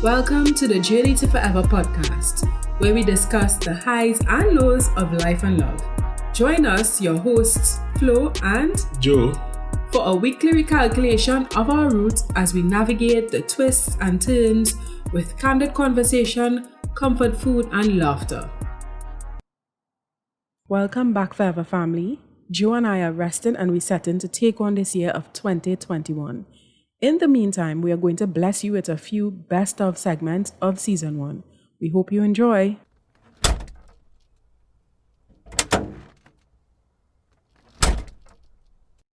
Welcome to the Journey to Forever podcast, where we discuss the highs and lows of life and love. Join us, your hosts, Flo and Joe, for a weekly recalculation of our route as we navigate the twists and turns with candid conversation, comfort food, and laughter. Welcome back, Forever family. Joe and I are resting and resetting to take on this year of 2021. In the meantime, we are going to bless you with a few best of segments of season 1. We hope you enjoy.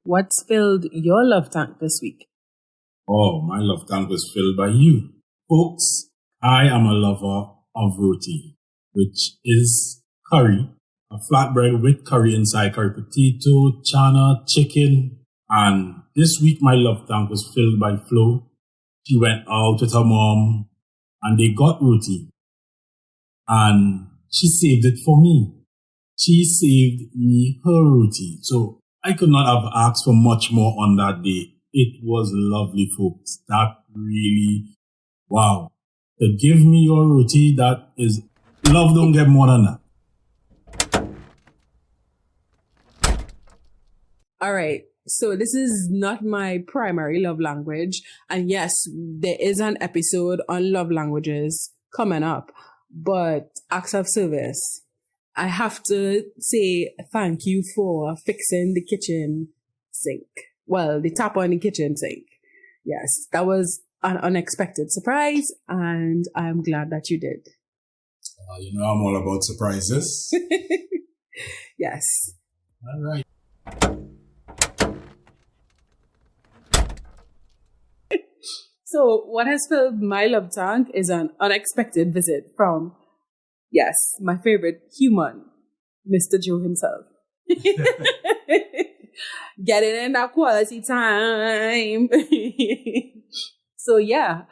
What's filled your love tank this week? Oh, my love tank was filled by you. Folks, I am a lover of roti, which is curry, a flatbread with curry inside, curry potato, chana, chicken. And this week, my love tank was filled by Flo. She went out with her mom and they got roti. And she saved it for me. She saved me her roti. So I could not have asked for much more on that day. It was lovely, folks. That really, wow. To give me your roti, that is, love don't get more than that. All right. So this is not my primary love language. And yes, there is an episode on love languages coming up. But acts of service, I have to say thank you for fixing the kitchen sink. Well, the tap on the kitchen sink. Yes, that was an unexpected surprise. And I'm glad that you did. I'm all about surprises. Yes. All right. So what has filled my love tank is an unexpected visit from, yes, my favorite human, Mr. Joe himself. Getting in that quality time. So yeah,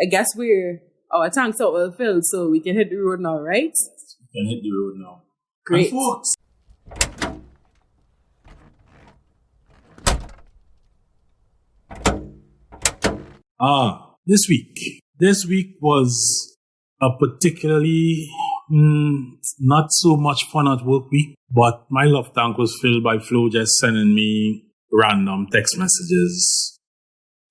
I guess our tanks are well filled, so we can hit the road now, right? We can hit the road now. Great. And folks, This week was a particularly not so much fun at work week, but my love tank was filled by Flo just sending me random text messages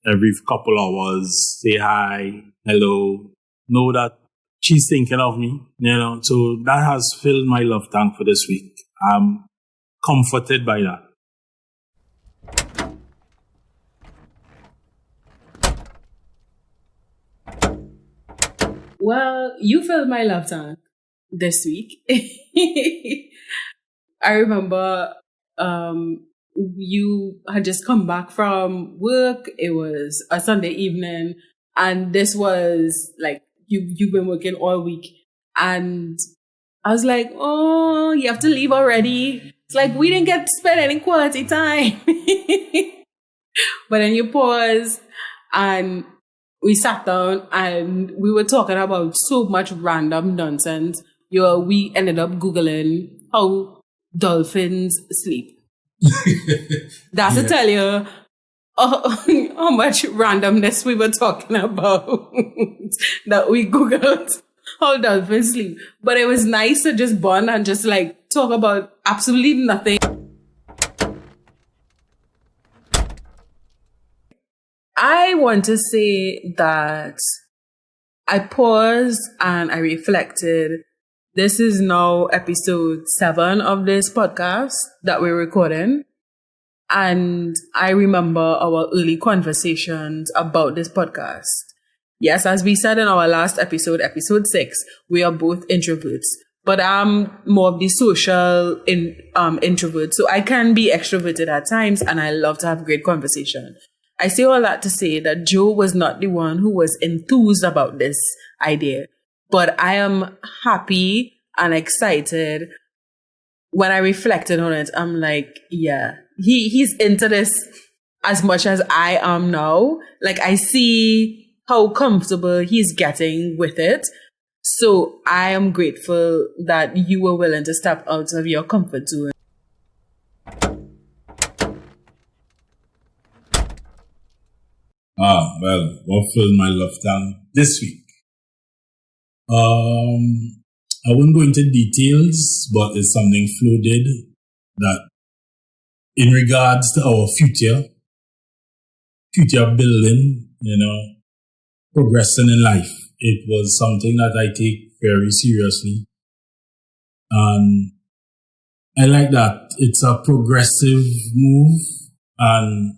every couple hours, say hi, hello, know that she's thinking of me, so that has filled my love tank for this week. I'm comforted by that. Well, you filled my love tank this week. I remember you had just come back from work. It was a Sunday evening, and this was like you've been working all week. And I was like, oh, you have to leave already. It's like we didn't get to spend any quality time. But then you paused and we sat down and we were talking about so much random nonsense. We ended up Googling how dolphins sleep. That's to tell you how much randomness we were talking about that we Googled how dolphins sleep. But it was nice to just bond and just like talk about absolutely nothing. I want to say that I paused and I reflected. This is now episode 7 of this podcast that we're recording. And I remember our early conversations about this podcast. Yes, as we said in our last episode, episode 6, we are both introverts. But I'm more of the social introvert. So I can be extroverted at times and I love to have great conversation. I say all that to say that Joe was not the one who was enthused about this idea. But I am happy and excited. When I reflected on it, I'm like, yeah, he's into this as much as I am now. Like, I see how comfortable he's getting with it. So I am grateful that you were willing to step out of your comfort zone. Well, what filled my love tank this week? I won't go into details, but it's something Flo did that in regards to our future building, progressing in life. It was something that I take very seriously. And I like that. It's a progressive move and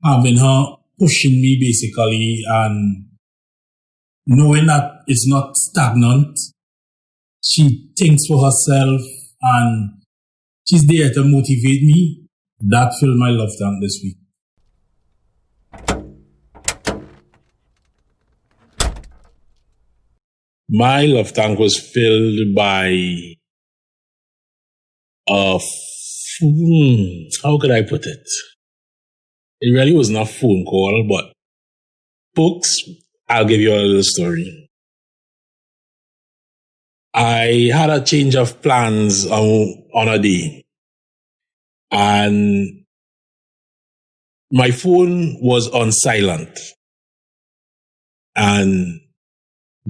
having her pushing me basically and knowing that it's not stagnant. She thinks for herself and she's there to motivate me. That filled my love tank this week. My love tank was filled by how could I put it? It really wasn't a phone call, but folks, I'll give you a little story. I had a change of plans on a day, and my phone was on silent. And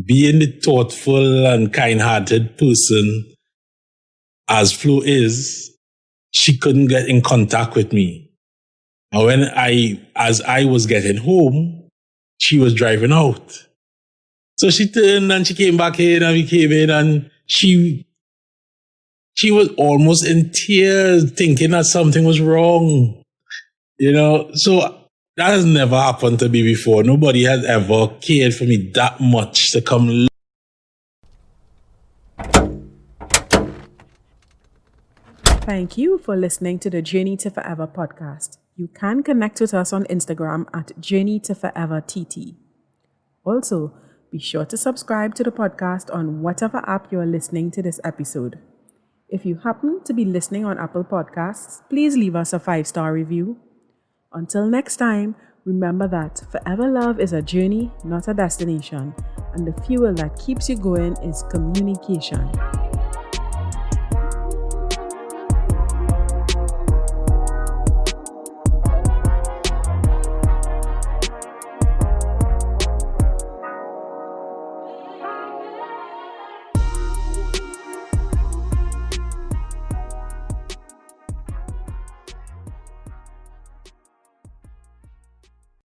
being the thoughtful and kind-hearted person as Flo is, she couldn't get in contact with me. And as I was getting home, she was driving out. So she turned and she came back in and we came in and she was almost in tears thinking that something was wrong. So that has never happened to me before. Nobody has ever cared for me that much to come. Thank you for listening to the Journey to Forever podcast. You can connect with us on Instagram at Journey to Forever TT. Also, be sure to subscribe to the podcast on whatever app you are listening to this episode. If you happen to be listening on Apple Podcasts, please leave us a 5-star review. Until next time, remember that forever love is a journey, not a destination, and the fuel that keeps you going is communication.